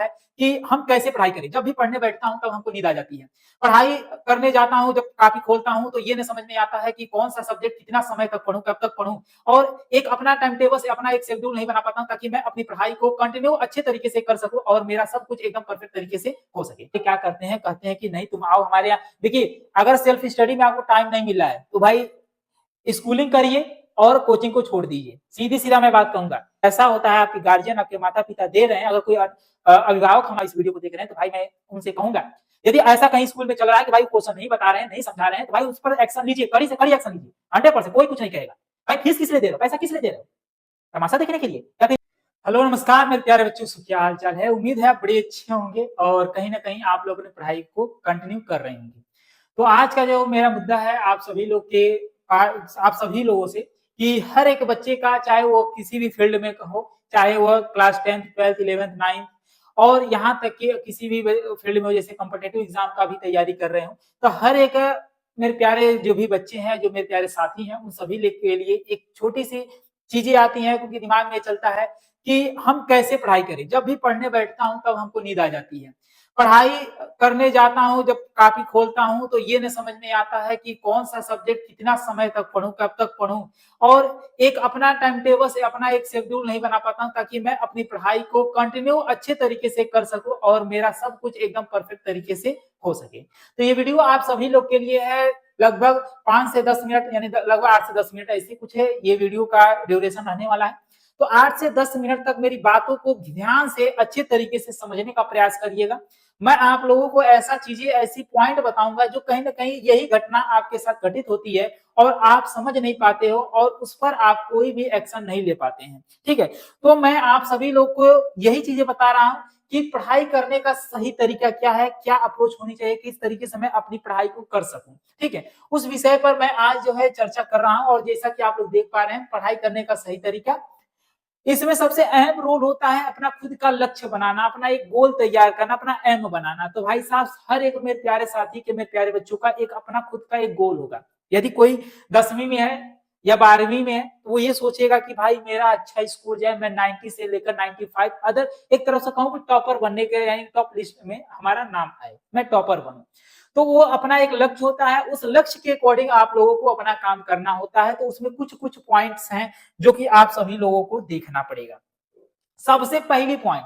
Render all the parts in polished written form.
है कि हम कैसे पढ़ाई करें। जब भी पढ़ने बैठता हूँ तब हमको नींद आ जाती है। पढ़ाई करने जाता हूँ, जब कॉपी खोलता हूँ तो ये नहीं समझ में आता है कि कौन सा सब्जेक्ट कितना समय तक पढूं, कब तक पढूं, और एक अपना टाइम टेबल से अपना एक शेड्यूल नहीं बना पाता हूँ ताकि मैं अपनी पढ़ाई को कंटिन्यू अच्छे तरीके से कर सकूं और मेरा सब कुछ एकदम परफेक्ट तरीके से हो सके। तो क्या करते हैं, कहते हैं कि नहीं तुम आओ हमारे यहाँ। देखिए, अगर सेल्फ स्टडी में आपको टाइम नहीं मिल रहा है तो भाई स्कूलिंग करिए और कोचिंग को छोड़ दीजिए। सीधी सीधा मैं बात कहूंगा, ऐसा होता है आपके गार्जियन, आपके माता पिता दे रहे हैं। अगर कोई अभिभावक हमारे इस वीडियो को देख रहे हैं तो भाई मैं उनसे कहूंगा, यदि ऐसा कहीं स्कूल में चल रहा है कि भाई क्वेश्चन नहीं बता रहे हैं, नहीं समझा रहे हैं, तो भाई उस पर एक्शन लीजिए, कड़ी से कड़ी एक्शन लीजिए। 100%, कोई कुछ नहीं कहेगा। भाई फीस किस लिए दे रहे हो, पैसा किस लिए दे रहे हो, तमाशा देखने के लिए या फिर? हेलो नमस्कार मेरे प्यारे बच्चों, क्या हाल चाल है। उम्मीद है आप बड़े अच्छे होंगे और कहीं ना कहीं आप लोग अपनी पढ़ाई को कंटिन्यू कर रहे होंगे। तो आज का जो मेरा मुद्दा है आप सभी लोग के आप सभी लोगों से, कि हर एक बच्चे का, चाहे वो किसी भी फील्ड में हो, चाहे वो class 10th 12th 11th 9th और यहाँ तक कि किसी भी फील्ड में, जैसे कॉम्पिटेटिव एग्जाम का भी तैयारी कर रहे हो, तो हर एक मेरे प्यारे जो भी बच्चे हैं, जो मेरे प्यारे साथी हैं, उन सभी के लिए एक छोटी सी चीजें आती हैं, क्योंकि दिमाग में चलता है कि हम कैसे पढ़ाई करें। जब भी पढ़ने बैठता हूँ तब हमको नींद आ जाती है। पढ़ाई करने जाता हूँ, जब कॉपी खोलता हूँ तो ये नहीं समझ में आता है कि कौन सा सब्जेक्ट कितना समय तक पढूं, कब तक पढूं, और एक अपना टाइम टेबल से अपना एक शेड्यूल नहीं बना पाता हूँ ताकि मैं अपनी पढ़ाई को कंटिन्यू अच्छे तरीके से कर सकूं और मेरा सब कुछ एकदम परफेक्ट तरीके से हो सके। तो ये वीडियो आप सभी लोग के लिए है। लगभग 5 से 10 मिनट, यानी लगभग 8 से 10 मिनट ऐसी कुछ है ये वीडियो का ड्यूरेशन रहने वाला है। तो 8 से 10 मिनट तक मेरी बातों को ध्यान से अच्छे तरीके से समझने का प्रयास करिएगा। मैं आप लोगों को ऐसा चीजें, ऐसी पॉइंट बताऊंगा जो कहीं ना कहीं यही घटना आपके साथ घटित होती है और आप समझ नहीं पाते हो और उस पर आप कोई भी एक्शन नहीं ले पाते हैं। ठीक है, तो मैं आप सभी लोग को यही चीजें बता रहा हूं कि पढ़ाई करने का सही तरीका क्या है, क्या अप्रोच होनी चाहिए, किस तरीके से मैं अपनी पढ़ाई को कर सकूं। ठीक है, उस विषय पर मैं आज जो है चर्चा कर रहा हूं। और जैसा कि आप लोग देख पा रहे हैं, पढ़ाई करने का सही तरीका, इसमें सबसे अहम रोल होता है अपना खुद का लक्ष्य बनाना, अपना एक गोल तैयार करना, अपना एम बनाना। तो भाई साहब, हर एक मेरे प्यारे साथी के, मेरे प्यारे बच्चों का एक अपना खुद का एक गोल होगा। यदि कोई 10वीं में है या 12वीं में है तो वो ये सोचेगा कि भाई मेरा अच्छा स्कोर जाए, मैं 90 से लेकर 95, अदर एक तरफ से कहूँ कि टॉपर बनने के, यानी टॉप लिस्ट में हमारा नाम आए, मैं टॉपर बनूं। तो वो अपना एक लक्ष्य होता है, उस लक्ष्य के अकॉर्डिंग आप लोगों को अपना काम करना होता है। तो उसमें कुछ कुछ पॉइंट्स हैं जो कि आप सभी लोगों को देखना पड़ेगा। सबसे पहली पॉइंट,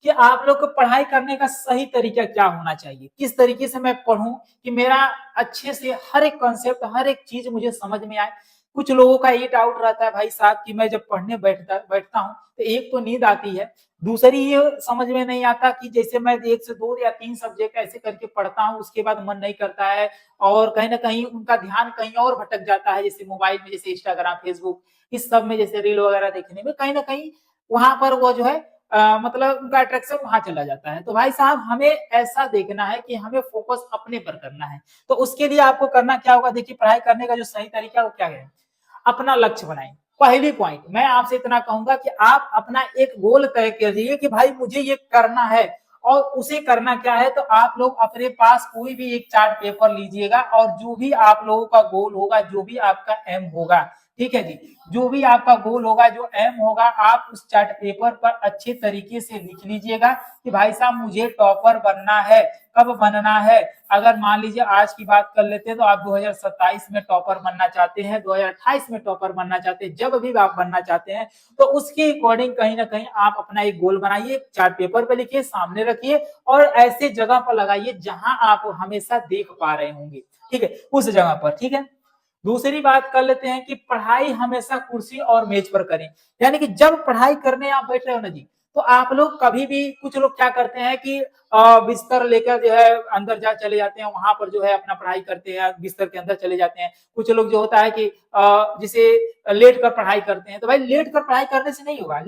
कि आप लोग को पढ़ाई करने का सही तरीका क्या होना चाहिए, किस तरीके से मैं पढ़ूं कि मेरा अच्छे से हर एक कॉन्सेप्ट, हर एक चीज मुझे समझ में आए। कुछ लोगों का ये डाउट रहता है भाई साहब कि मैं जब पढ़ने बैठता हूं तो एक तो नींद आती है, दूसरी ये समझ में नहीं आता कि जैसे मैं 1 से 2 या 3 सब्जेक्ट ऐसे करके पढ़ता हूँ, उसके बाद मन नहीं करता है और कहीं ना कहीं उनका ध्यान कहीं और भटक जाता है, जैसे मोबाइल में, जैसे इंस्टाग्राम फेसबुक इस सब में, जैसे रील वगैरह देखने में कहीं ना कहीं वहां पर वो जो है मतलब उनका अट्रैक्शन वहां चला जाता है। तो भाई साहब, हमें ऐसा देखना है कि हमें फोकस अपने पर करना है। तो उसके लिए आपको करना क्या होगा, देखिए पढ़ाई करने का जो सही तरीका है वो क्या है, अपना लक्ष्य बनाएं। पहली पॉइंट मैं आपसे इतना कहूंगा कि आप अपना एक गोल तय करिए कि भाई मुझे ये करना है। और उसे करना क्या है, तो आप लोग अपने पास कोई भी एक चार्ट पेपर लीजिएगा और जो भी आप लोगों का गोल होगा, जो भी आपका एम होगा, ठीक है जी, जो भी आपका गोल होगा, जो एम होगा, आप उस चार्ट पेपर पर अच्छे तरीके से लिख लीजिएगा कि भाई साहब मुझे टॉपर बनना है। कब बनना है, अगर मान लीजिए आज की बात कर लेते हैं तो आप 2027 में टॉपर बनना चाहते हैं, 2028 में टॉपर बनना चाहते हैं, जब भी आप बनना चाहते हैं तो उसके अकॉर्डिंग कहीं ना कहीं आप अपना एक गोल बनाइए, चार्ट पेपर पे लिखिए, सामने रखिए और ऐसे जगह पर लगाइए जहां आप हमेशा देख पा रहे होंगे। ठीक है, उस जगह पर। ठीक है, दूसरी बात कर लेते हैं कि पढ़ाई हमेशा कुर्सी और मेज पर करें। यानी कि जब पढ़ाई करने आप बैठ रहे हो ना जी, तो आप लोग कभी भी, कुछ लोग क्या करते हैं कि बिस्तर लेकर जो है अंदर चले जाते हैं, वहां पर जो है अपना पढ़ाई करते हैं, बिस्तर के अंदर चले जाते हैं। कुछ लोग जो होता है कि जिसे लेट कर पढ़ाई करते हैं। तो भाई लेट कर पढ़ाई करने से नहीं होगा।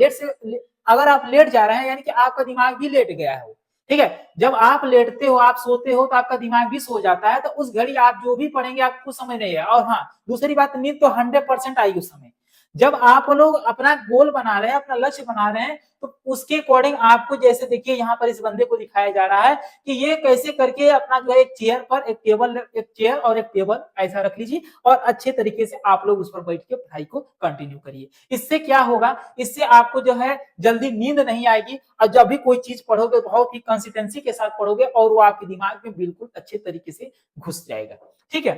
अगर आप लेट जा रहे हैं यानी कि आपका दिमाग भी लेट गया है। ठीक है, जब आप लेटते हो, आप सोते हो, तो आपका दिमाग भी सो जाता है, तो उस घड़ी आप जो भी पढ़ेंगे आपको समझ नहीं है। और हाँ, दूसरी बात, नींद तो 100% आएगी उस समय। जब आप लोग अपना गोल बना रहे हैं, अपना लक्ष्य बना रहे हैं, तो उसके अकॉर्डिंग आपको, जैसे देखिए यहाँ पर इस बंदे को दिखाया जा रहा है कि ये कैसे करके अपना जो है एक चेयर पर एक टेबल, एक चेयर और एक टेबल ऐसा रख लीजिए और अच्छे तरीके से आप लोग उस पर बैठ के पढ़ाई को कंटिन्यू करिए। इससे क्या होगा, इससे आपको जो है जल्दी नींद नहीं आएगी और जब भी कोई चीज पढ़ोगे बहुत ही कंसिस्टेंसी के साथ पढ़ोगे और वो आपके दिमाग में बिल्कुल अच्छे तरीके से घुस जाएगा। ठीक है,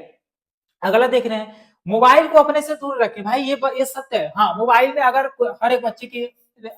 अगला देख रहे हैं, मोबाइल को अपने से दूर रखें। भाई ये सत्य है। हाँ, मोबाइल में अगर हर एक बच्चे की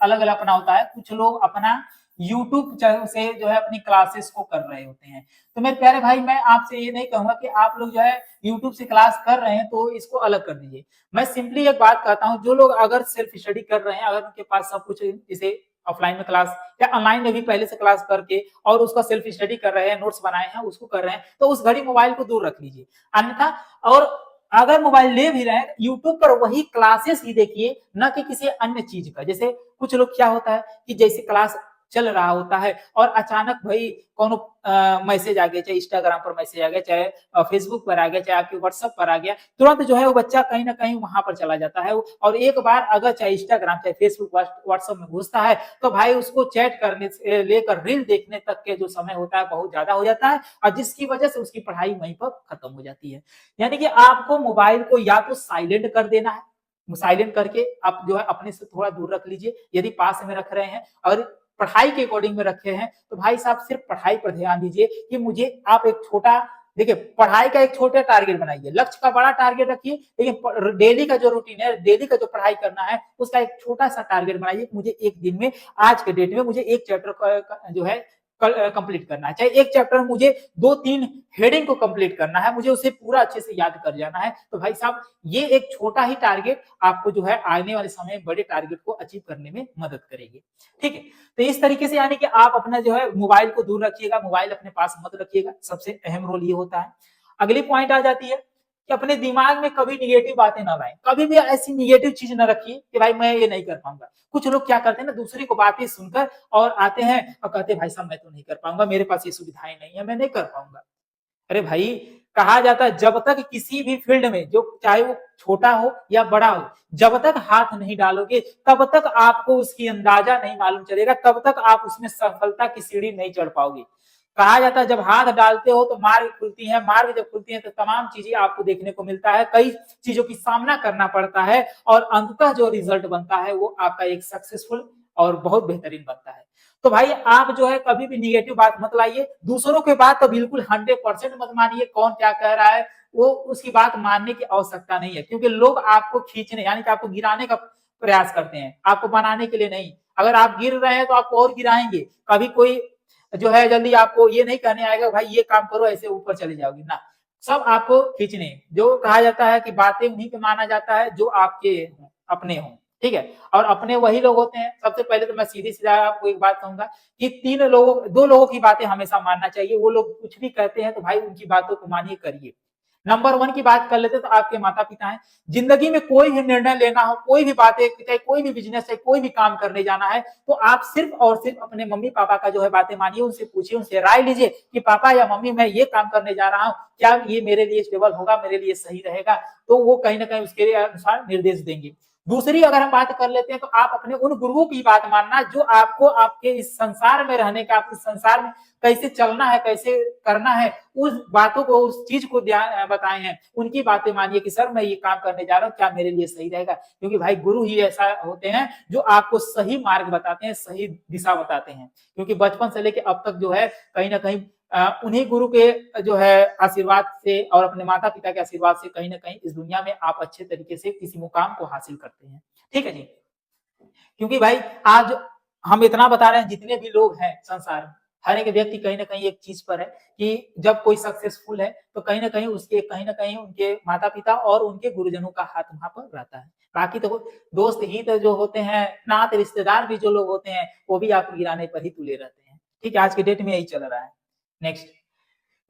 अलग अलग अपना होता है, कुछ लोग अपना यूट्यूब से जो है अपनी क्लासेस को कर रहे होते हैं। तो मेरे प्यारे भाई, मैं आपसे ये नहीं कहूंगा कि आप लोग जो है यूट्यूब से क्लास कर रहे हैं तो इसको अलग कर दीजिए। मैं सिंपली एक बात कहता हूँ, जो लोग अगर सेल्फ स्टडी कर रहे हैं, अगर उनके पास सब कुछ, जैसे ऑफलाइन में क्लास या ऑनलाइन में भी पहले से क्लास करके और उसका सेल्फ स्टडी कर रहे हैं, नोट्स बनाए हैं, उसको कर रहे हैं, तो उस घड़ी मोबाइल को दूर रख लीजिए। अन्यथा, और अगर मोबाइल ले भी रहे हैं, यूट्यूब पर वही क्लासेस ही देखिए, न कि किसी अन्य चीज का। जैसे कुछ लोग क्या होता है कि जैसे क्लास चल रहा होता है और अचानक भाई कोनो मैसेज आ गया, चाहे इंस्टाग्राम पर मैसेज आ गया, चाहे फेसबुक पर आ गया, चाहे आपके व्हाट्सएप पर आ गया, तुरंत जो है वो बच्चा कहीं ना कहीं वहां पर चला जाता है। और एक बार अगर चाहे इंस्टाग्राम, चाहे फेसबुक, व्हाट्सएप में घुसता है, तो भाई उसको चैट करने से लेकर रील देखने तक के जो समय होता है बहुत ज्यादा हो जाता है, और जिसकी वजह से उसकी पढ़ाई वहीं पर खत्म हो जाती है। यानी कि आपको मोबाइल को या तो साइलेंट कर देना है, साइलेंट करके आप जो है अपने से थोड़ा दूर रख लीजिए। यदि पास में रख रहे हैं और पढ़ाई के अकॉर्डिंग में रखे हैं, तो भाई साहब सिर्फ पढ़ाई पर ध्यान दीजिए कि मुझे आप एक छोटा, देखिए पढ़ाई का एक छोटा टारगेट बनाइए, लक्ष्य का बड़ा टारगेट रखिए, लेकिन डेली का जो रूटीन है, डेली का जो पढ़ाई करना है, उसका एक छोटा सा टारगेट बनाइए। मुझे एक दिन में, आज के डेट में मुझे एक चैप्टर जो है कंप्लीट करना है, चाहे एक चैप्टर मुझे 2-3 हेडिंग को कंप्लीट करना है, मुझे उसे पूरा अच्छे से याद कर जाना है। तो भाई साहब, ये एक छोटा ही टारगेट आपको जो है आने वाले समय में बड़े टारगेट को अचीव करने में मदद करेगी। ठीक है, तो इस तरीके से यानी कि आप अपना जो है मोबाइल को दूर रखिएगा, मोबाइल अपने पास मत रखिएगा, सबसे अहम रोल ये होता है। अगली पॉइंट आ जाती है कि अपने दिमाग में कभी निगेटिव बातें ना लाएं, कभी भी ऐसी निगेटिव चीज ना रखिए कि भाई मैं ये नहीं कर पाऊंगा। कुछ लोग क्या करते हैं ना, दूसरे को बातें सुनकर और आते हैं और कहते हैं भाई साहब मैं तो नहीं कर पाऊंगा, मेरे पास ये सुविधाएं नहीं है, मैं नहीं कर पाऊंगा। अरे भाई, कहा जाता है जब तक किसी भी फील्ड में, जो चाहे वो छोटा हो या बड़ा हो, जब तक हाथ नहीं डालोगे तब तक आपको उसकी अंदाजा नहीं मालूम चलेगा, तब तक आप उसमें सफलता की सीढ़ी नहीं चढ़ पाओगे। कहा जाता है जब हाथ डालते हो तो मार्ग खुलती है, मार्ग जब खुलती है तो तमाम चीजें आपको देखने को मिलता है, कई चीजों की सामना करना पड़ता है और अंततः जो रिजल्ट बनता है वो आपका एक सक्सेसफुल और बहुत बेहतरीन बनता है। तो भाई आप जो है कभी भी निगेटिव बात मत लाइए, दूसरों के बात तो बिल्कुल 100% मत मानिए, कौन क्या कह रहा है वो उसकी बात मानने की आवश्यकता नहीं है, क्योंकि लोग आपको खींचने यानी कि आपको गिराने का प्रयास करते हैं, आपको बनाने के लिए नहीं। अगर आप गिर रहे हैं तो आपको और गिराएंगे। कभी कोई जो है जल्दी आपको ये नहीं कहने आएगा भाई ये काम करो ऐसे ऊपर चले जाओगे ना, सब आपको खींचने। जो कहा जाता है कि बातें उन्हीं के माना जाता है जो आपके अपने हों। ठीक है, और अपने वही लोग होते हैं। सबसे पहले तो मैं सीधी सीधा आपको एक बात कहूंगा कि 2 लोगों की बातें हमेशा मानना चाहिए। वो लोग कुछ भी कहते हैं तो भाई उनकी बातों को मानिए, करिए। नंबर 1 की बात कर लेते तो आपके माता पिता हैं। जिंदगी में कोई भी निर्णय लेना हो, कोई भी बातें, चाहे कोई भी बिजनेस है, कोई भी काम करने जाना है, तो आप सिर्फ और सिर्फ अपने मम्मी पापा का जो है बातें मानिए, उनसे पूछिए, उनसे राय लीजिए कि पापा या मम्मी मैं ये काम करने जा रहा हूँ, क्या ये मेरे लिए स्टेबल होगा, मेरे लिए सही रहेगा। तो वो कहीं ना कहीं उसके अनुसार निर्देश देंगे। दूसरी अगर हम बात कर लेते हैं तो आप अपने उन गुरुओं की बात मानना जो आपको आपके इस संसार में रहने का, आपके संसार में कैसे चलना है, कैसे करना है, उस बातों को, उस चीज को ध्यान बताए हैं। उनकी बातें मानिए कि सर मैं ये काम करने जा रहा हूँ, क्या मेरे लिए सही रहेगा। क्योंकि भाई गुरु ही ऐसा होते हैं जो आपको सही मार्ग बताते हैं, सही दिशा बताते हैं। क्योंकि बचपन से लेकर अब तक जो है कहीं ना कहीं उन्हीं गुरु के जो है आशीर्वाद से और अपने माता पिता के आशीर्वाद से कहीं ना कहीं इस दुनिया में आप अच्छे तरीके से किसी मुकाम को हासिल करते हैं। ठीक है जी, क्योंकि भाई आज हम इतना बता रहे हैं, जितने भी लोग हैं संसार में, हर एक व्यक्ति कहीं ना कहीं एक चीज पर है कि जब कोई सक्सेसफुल है तो कहीं ना कहीं उनके माता पिता और उनके गुरुजनों का हाथ वहां पर रहता है। बाकी तो दोस्त ही तो जो होते हैं, नाते रिश्तेदार भी जो लोग होते हैं, वो भी आपको गिराने पर ही तुले रहते हैं। ठीक है, आज के डेट में यही चल रहा है। नेक्स्ट,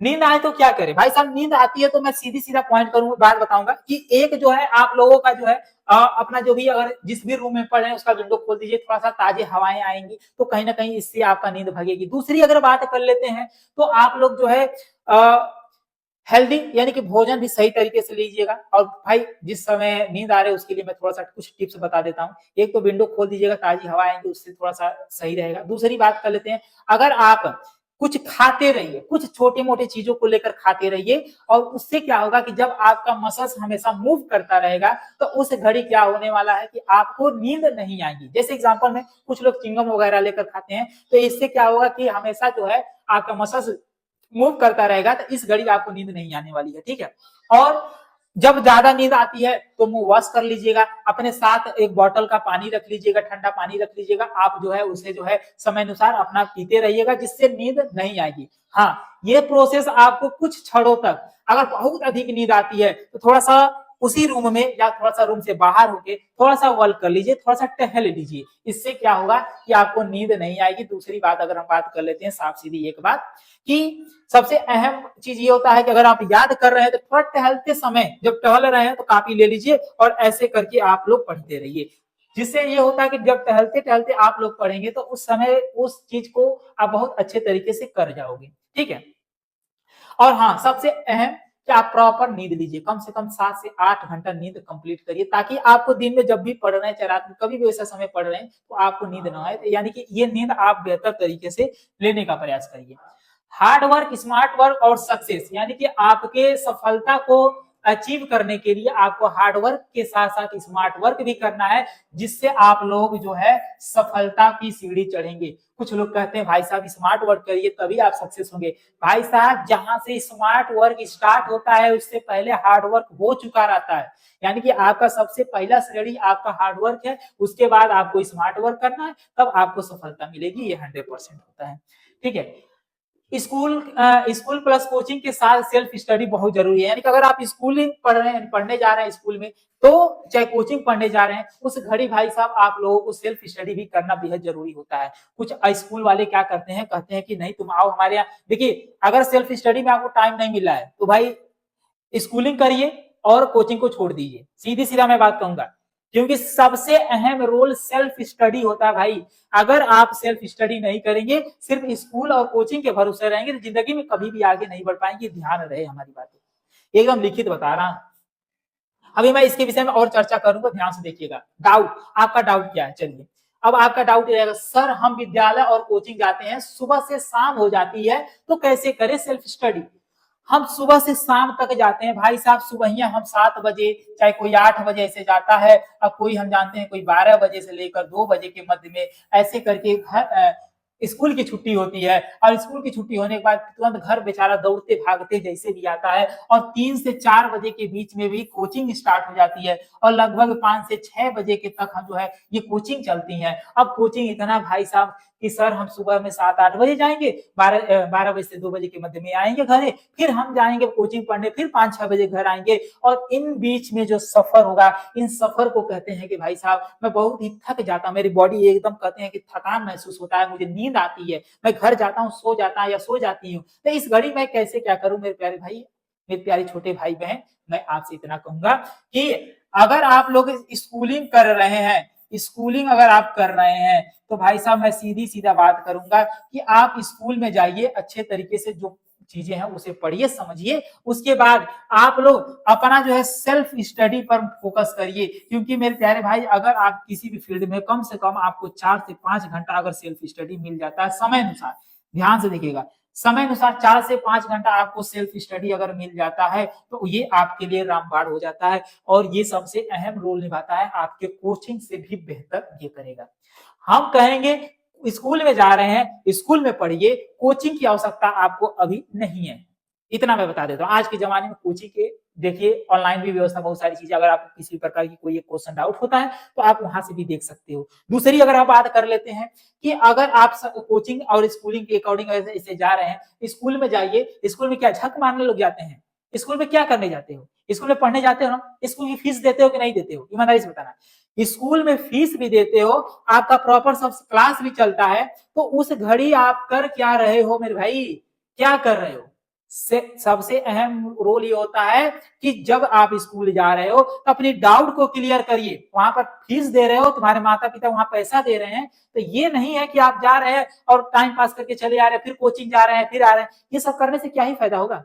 नींद आए तो क्या करें। भाई साहब नींद आती है तो मैं सीधी सीधा पॉइंट करूंगा, बात बताऊंगा कि एक जो है आप लोगों का जो है अपना जो भी, अगर जिस भी रूम में पढ़ रहे हैं उसका विंडो खोल दीजिए, थोड़ा सा ताजे हवाएं आएंगी तो कहीं ना कहीं इससे आपका नींद भगेगी। दूसरी अगर बात कर लेते हैं तो आप लोग जो है हेल्दी यानी कि भोजन भी सही तरीके से लीजिएगा। और भाई जिस समय नींद आ रही है उसके लिए मैं थोड़ा-सा कुछ टिप्स बता देता हूँ। एक तो विंडो खोल दीजिएगा, ताज़ी हवा आएँगी, उससे थोड़ा-सा सही रहेगा। दूसरी बात कर लेते हैं, अगर आप कुछ खाते रहिए, कुछ छोटे-मोटे चीज़ों को लेकर खाते रहिए, और उससे क्या होगा कि जब आपका मसल्स हमेशा मूव करता रहेगा, तो उस घड़ी क्या होने वाला है कि आपको नींद नहीं आएगी। जैसे एग्जांपल में कुछ लोग चिंगम वगैरह लेकर खाते हैं, तो इससे क्या होगा कि हमेशा जो है आपका मसल्स मूव करता रहेगा, तो इस घड़ी आपको नींद नहीं आने वाली है, ठीक है। और जब ज्यादा नींद आती है तो मुंह वॉश कर लीजिएगा, अपने साथ एक बोतल का पानी रख लीजिएगा, ठंडा पानी रख लीजिएगा, आप जो है उसे जो है समय अनुसार अपना पीते रहिएगा, जिससे नींद नहीं आएगी। हाँ, ये प्रोसेस आपको कुछ क्षणों तक, अगर बहुत अधिक नींद आती है तो थोड़ा सा उसी रूम में या थोड़ा सा रूम से बाहर होके थोड़ा सा वर्क कर लीजिए, थोड़ा सा टहल लीजिए, इससे क्या होगा कि आपको नींद नहीं आएगी। दूसरी बात अगर हम बात कर लेते हैं साफ सीधी एक बात, कि सबसे अहम चीज ये होता है कि अगर आप याद कर रहे हैं तो थोड़ा टहलते समय जब टहल रहे हैं तो कापी ले लीजिए और ऐसे करके आप लोग पढ़ते रहिए, जिससे ये होता है कि जब टहलते टहलते आप लोग पढ़ेंगे तो उस समय उस चीज को आप बहुत अच्छे तरीके से कर जाओगे, ठीक है। और हाँ, सबसे अहम कि आप प्रॉपर नींद लीजिए, कम से कम 7 से 8 घंटा नींद कंप्लीट करिए, ताकि आपको दिन में जब भी पढ़ रहे हैं, चाहे रात में कभी भी वैसा समय पढ़ रहे हैं, तो आपको नींद ना आए, यानी कि ये नींद आप बेहतर तरीके से लेने का प्रयास करिए। हार्ड वर्क, स्मार्ट वर्क और सक्सेस, यानी कि आपके सफलता को अचीव करने के लिए आपको हार्ड वर्क के साथ साथ स्मार्ट वर्क भी करना है, जिससे आप लोग जो है सफलता की सीढ़ी चढ़ेंगे। कुछ लोग कहते हैं भाई साहब स्मार्ट वर्क करिए तभी आप सक्सेस होंगे। भाई साहब, जहां से स्मार्ट वर्क स्टार्ट होता है उससे पहले हार्ड वर्क हो चुका रहता है, यानी कि आपका सबसे पहला श्रेणी आपका हार्ड वर्क है, उसके बाद आपको स्मार्ट वर्क करना है, तब आपको सफलता मिलेगी, ये 100% होता है, ठीक है। स्कूल प्लस कोचिंग के साथ सेल्फ स्टडी बहुत जरूरी है, यानी कि अगर आप स्कूलिंग पढ़ रहे हैं, पढ़ने जा रहे हैं स्कूल में, तो चाहे कोचिंग पढ़ने जा रहे हैं, उस घड़ी भाई साहब आप लोगों को सेल्फ स्टडी भी करना बेहद जरूरी होता है। कुछ स्कूल वाले क्या करते हैं, कहते हैं कि नहीं तुम आओ हमारे यहाँ, देखिए अगर सेल्फ स्टडी में आपको टाइम नहीं मिला है तो भाई स्कूलिंग करिए और कोचिंग को छोड़ दीजिए, सीधी सीधा मैं बात कहूंगा, क्योंकि सबसे अहम रोल सेल्फ स्टडी होता है भाई। अगर आप सेल्फ स्टडी नहीं करेंगे, सिर्फ स्कूल और कोचिंग के भरोसे रहेंगे, तो जिंदगी में कभी भी आगे नहीं बढ़ पाएंगे, ध्यान रहे हमारी बात, एकदम लिखित बता रहा हूं। अभी मैं इसके विषय में और चर्चा करूंगा, ध्यान से देखिएगा। डाउट, आपका डाउट क्या है, चलिए अब आपका डाउट ये रहेगा, सर हम विद्यालय और कोचिंग जाते हैं, सुबह से शाम हो जाती है, तो कैसे करें सेल्फ स्टडी। हम सुबह से शाम तक जाते हैं भाई साहब, सुबह हम 7 बजे, चाहे कोई 8 बजे ऐसे जाता है, अब कोई हम जानते हैं कोई 12 बजे से लेकर 2 बजे के मध्य में, ऐसे करके घर स्कूल की छुट्टी होती है, और स्कूल की छुट्टी होने के बाद तुरंत घर बेचारा दौड़ते भागते जैसे भी आता है, और 3 से 4 बजे के बीच में भी कोचिंग स्टार्ट हो जाती है, और लगभग 5 से 6 बजे के तक हम जो है ये कोचिंग चलती है। अब कोचिंग इतना भाई साहब कि सर हम सुबह में 7-8 बजे जाएंगे, 12 बजे से 2 बजे के मध्य में आएंगे घरे, फिर हम जाएंगे कोचिंग पढ़ने, फिर 5-6 बजे घर आएंगे, और इन बीच में जो सफर होगा, इन सफर को कहते हैं कि भाई साहब मैं बहुत ही थक जाता, मेरी बॉडी एकदम कहते हैं कि थकान महसूस होता है, मुझे नींद आती है, मैं घर जाता हूँ, सो जाता या सो जाती हूँ, तो इस घड़ी मैं कैसे क्या करूं मेरे प्यारे भाई, मेरे प्यारे छोटे भाई बहन, मैं आपसे इतना कहूंगा कि अगर आप लोग स्कूलिंग कर रहे हैं, स्कूलिंग अगर आप कर रहे हैं, तो भाई साहब मैं सीधी सीधा बात करूंगा कि आप स्कूल में जाइए, अच्छे तरीके से जो चीजें हैं उसे पढ़िए समझिए, उसके बाद आप लोग अपना जो है सेल्फ स्टडी पर फोकस करिए, क्योंकि मेरे प्यारे भाई अगर आप किसी भी फील्ड में कम से कम आपको 4 से 5 घंटा अगर सेल्फ स्टडी मिल जाता है समय अनुसार, ध्यान से देखिएगा, समय अनुसार 4 से 5 घंटा आपको सेल्फ स्टडी अगर मिल जाता है, तो ये आपके लिए रामबाण हो जाता है, और ये सबसे अहम रोल निभाता है, आपके कोचिंग से भी बेहतर ये करेगा। हम कहेंगे स्कूल में जा रहे हैं, स्कूल में पढ़िए, कोचिंग की आवश्यकता आपको अभी नहीं है, इतना मैं बता देता हूँ। आज के जमाने में कोचिंग के देखिए ऑनलाइन भी व्यवस्था, बहुत सारी चीजें, अगर आपको किसी प्रकार की कोई क्वेश्चन डाउट होता है तो आप वहां से भी देख सकते हो। दूसरी अगर आप बात कर लेते हैं कि अगर आप कोचिंग और स्कूलिंग के अकॉर्डिंग ऐसे जा रहे हैं, स्कूल में जाइए, स्कूल में क्या झक मारने लोग जाते हैं, स्कूल में क्या करने जाते हो, स्कूल में पढ़ने जाते हो ना, स्कूल की फीस देते हो कि नहीं देते हो, ईमानदारी से बताना। स्कूल में फीस भी देते हो, आपका प्रॉपर सब क्लास भी चलता है, तो उस घड़ी आप कर क्या रहे हो मेरे भाई, क्या कर रहे हो। सबसे अहम रोल ये होता है कि जब आप स्कूल जा रहे हो तो अपनी डाउट को क्लियर करिए, वहां पर फीस दे रहे हो, तुम्हारे माता पिता वहां पैसा दे रहे हैं, तो ये नहीं है कि आप जा रहे हैं और टाइम पास करके चले आ रहे हैं, फिर कोचिंग जा रहे हैं, फिर आ रहे हैं, ये सब करने से क्या ही फायदा होगा।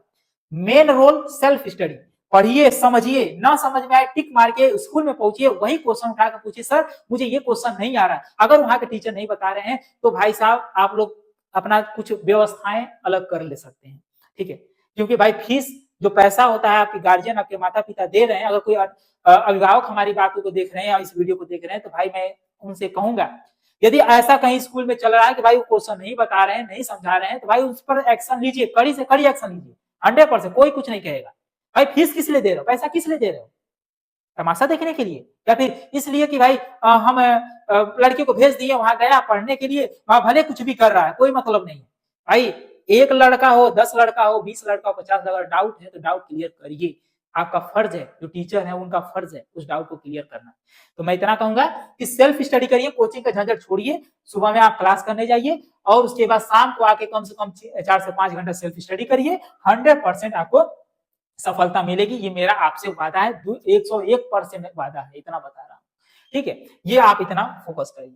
Main role self study. पढ़िए, समझिए, ना समझ में आए टिक मार के स्कूल में पहुंचिए, वही क्वेश्चन उठा कर पूछिए, सर मुझे ये क्वेश्चन नहीं आ रहा है। अगर वहां के टीचर नहीं बता रहे हैं तो भाई साहब आप लोग अपना कुछ व्यवस्थाएं अलग कर ले सकते हैं, ठीक है। क्योंकि भाई फीस जो पैसा होता है आपके गार्जियन, आपके माता पिता दे रहे हैं, अगर कोई अभिभावक हमारी बातों को देख रहे हैं या इस वीडियो को देख रहे हैं तो भाई मैं उनसे कहूंगा, यदि ऐसा कहीं स्कूल में चल रहा है कि भाई वो क्वेश्चन नहीं बता रहे हैं, नहीं समझा रहे हैं, तो भाई उस पर एक्शन लीजिए, कड़ी से कड़ी एक्शन लीजिए, 100%। कोई कुछ नहीं कहेगा। भाई फीस किस लिए दे रहे हो, पैसा किस लिए दे रहे हो, तमाशा देखने के लिए, या फिर इसलिए कि भाई हम लड़के को भेज दिए, वहां गया पढ़ने के लिए, वहां भले कुछ भी कर रहा है, कोई मतलब नहीं है। भाई एक लड़का हो, 10 लड़का हो, 20 लड़का हो, 50 लड़का, डाउट है तो डाउट क्लियर करिए। आपका फर्ज है, जो टीचर है उनका फर्ज है उस डाउट को क्लियर करना। तो मैं इतना कहूंगा कि सेल्फ स्टडी करिए, कोचिंग का झंझट छोड़िए, सुबह में आप क्लास करने जाइए और उसके बाद शाम को आके कम से कम 4 से 5 घंटा सेल्फ स्टडी करिए। 100% आपको सफलता मिलेगी, ये मेरा आपसे वादा है, 101% वादा है, इतना बता रहा हूँ, ठीक है। ये आप इतना फोकस करिए।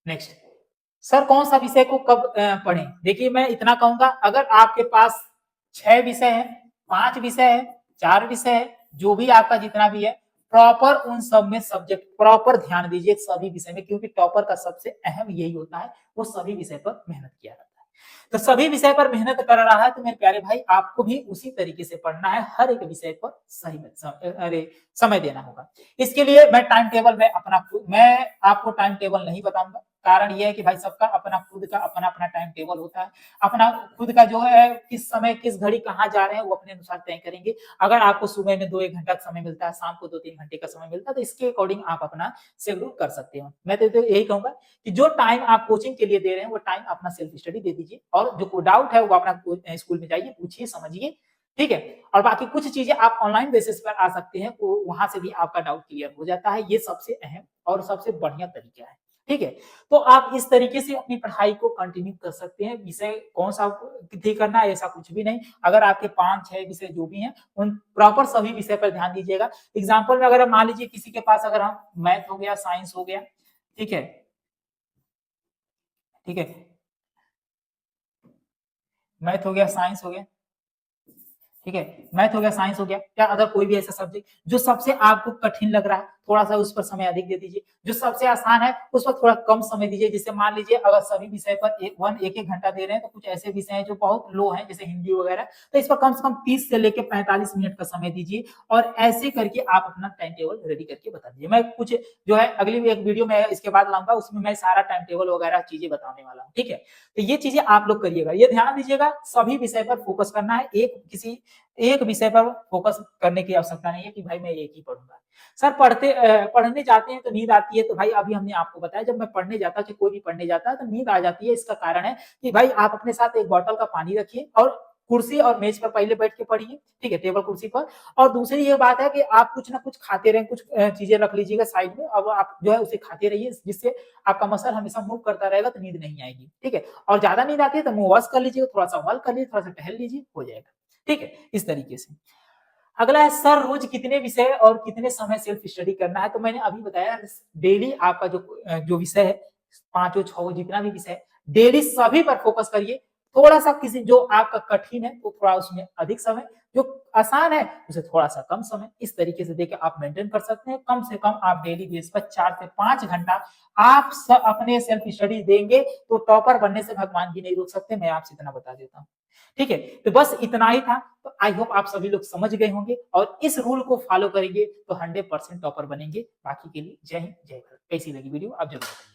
नेक्स्ट, सर कौन सा विषय को कब पढ़ें? देखिए मैं इतना कहूंगा, अगर आपके पास 6 विषय है, 5 विषय है, 4 विषय है, जो भी आपका जितना भी है, प्रॉपर उन सब में सब्जेक्ट प्रॉपर ध्यान दीजिए सभी विषय में, क्योंकि टॉपर का सबसे अहम यही होता है, वो सभी विषय पर मेहनत किया जाता है। तो सभी विषय पर मेहनत कर रहा है तो मेरे प्यारे भाई आपको भी उसी तरीके से पढ़ना है, हर एक विषय पर सही अरे समय देना होगा। इसके लिए मैं टाइम टेबल में मैं आपको टाइम टेबल नहीं बताऊंगा, कारण यह है कि भाई सबका अपना खुद का अपना अपना टाइम टेबल होता है, अपना खुद का जो है किस समय किस घड़ी कहाँ जा रहे हैं वो अपने अनुसार तय करेंगे। अगर आपको सुबह में 2-1 घंटा का समय मिलता है, शाम को 2-3 घंटे का समय मिलता है, तो इसके अकॉर्डिंग आप अपना शेड्यूल कर सकते हो। मैं तो यही कहूंगा कि जो टाइम आप कोचिंग के लिए दे रहे हैं वो टाइम अपना सेल्फ स्टडी दे दीजिए, और जो डाउट है वो अपना स्कूल में जाइए, पूछिए, समझिए, ठीक है। और बाकी कुछ चीजें आप ऑनलाइन बेसिस पर आ सकते हैं, वो वहां से भी आपका डाउट क्लियर हो जाता है। ये सबसे अहम और सबसे बढ़िया तरीका है, ठीक है। तो आप इस तरीके से अपनी पढ़ाई को कंटिन्यू कर सकते हैं। विषय कौन सा कितनी करना है ऐसा कुछ भी नहीं, अगर आपके 5-6 विषय जो भी हैं उन प्रॉपर सभी विषय पर ध्यान दीजिएगा। एग्जाम्पल में अगर मान लीजिए किसी के पास अगर हम मैथ हो गया, साइंस हो गया, ठीक है, ठीक है, मैथ हो गया, साइंस हो गया, ठीक है, मैथ हो गया, साइंस हो गया, क्या अगर कोई भी ऐसा सब्जेक्ट जो सबसे आपको कठिन लग रहा है, थोड़ा सा उस पर समय अधिक दे दीजिए। जो सबसे आसान है उस पर थोड़ा कम समय दीजिए। जिससे मान लीजिए अगर सभी विषय पर एक एक घंटा दे रहे हैं, तो कुछ ऐसे विषय हैं जो बहुत लो हैं जैसे हिंदी वगैरह, तो इस पर कम से कम 30 से लेकर 45 मिनट का समय दीजिए, और ऐसे करके आप अपना टाइम टेबल रेडी करके बता दीजिए। मैं कुछ जो है अगली एक वीडियो में इसके बाद लाऊंगा, उसमें मैं सारा टाइम टेबल वगैरह चीजें बताने वाला हूँ, ठीक है। तो ये चीजें आप लोग करिएगा, ये ध्यान दीजिएगा, सभी विषय पर फोकस करना है। एक विषय पर फोकस करने की आवश्यकता नहीं है कि भाई मैं एक ही पढ़ूंगा। सर पढ़ने जाते हैं तो नींद आती है, तो भाई अभी हमने आपको बताया, जब मैं पढ़ने जाता हूँ, कोई भी पढ़ने जाता है तो नींद आ जाती है। इसका कारण है कि भाई आप अपने साथ एक बॉटल का पानी रखिए और कुर्सी और मेज पर पहले बैठ के पढ़िए, ठीक है, टेबल कुर्सी पर। और दूसरी ये बात है कि आप कुछ ना कुछ खाते रहें, कुछ चीजें रख लीजिएगा साइड में, अब आप जो है उसे खाते रहिए, जिससे आपका मसल हमेशा मूव करता रहेगा, तो नींद नहीं आएगी, ठीक है। और ज्यादा नींद आती है तो मुंह वॉश कर लीजिए, थोड़ा सा वॉल कर लीजिए, थोड़ा सा टहल लीजिए, हो जाएगा, ठीक है, इस तरीके से। अगला है सर रोज कितने विषय और कितने समय सेल्फ स्टडी करना है? तो मैंने अभी बताया, डेली आपका जो विषय है, 5-6 जितना भी विषय, डेली सभी पर फोकस करिए। थोड़ा सा किसी जो आपका कठिन है तो थोड़ा उसमें अधिक समय, जो आसान है उसे थोड़ा सा कम समय, इस तरीके से देखिए आप मेंटेन कर सकते हैं। कम से कम आप डेली बेस पर 4 से 5 घंटा आप अपने सेल्फ स्टडी देंगे तो टॉपर बनने से भगवान भी नहीं रोक सकते, मैं आपसे इतना बता देता हूँ, ठीक है। तो बस इतना ही था। तो आई होप आप सभी लोग समझ गए होंगे और इस रूल को फॉलो करेंगे तो 100% टॉपर बनेंगे। बाकी के लिए जय हिंद, जय भारत। कैसी लगी वीडियो आप जरूर बताइए।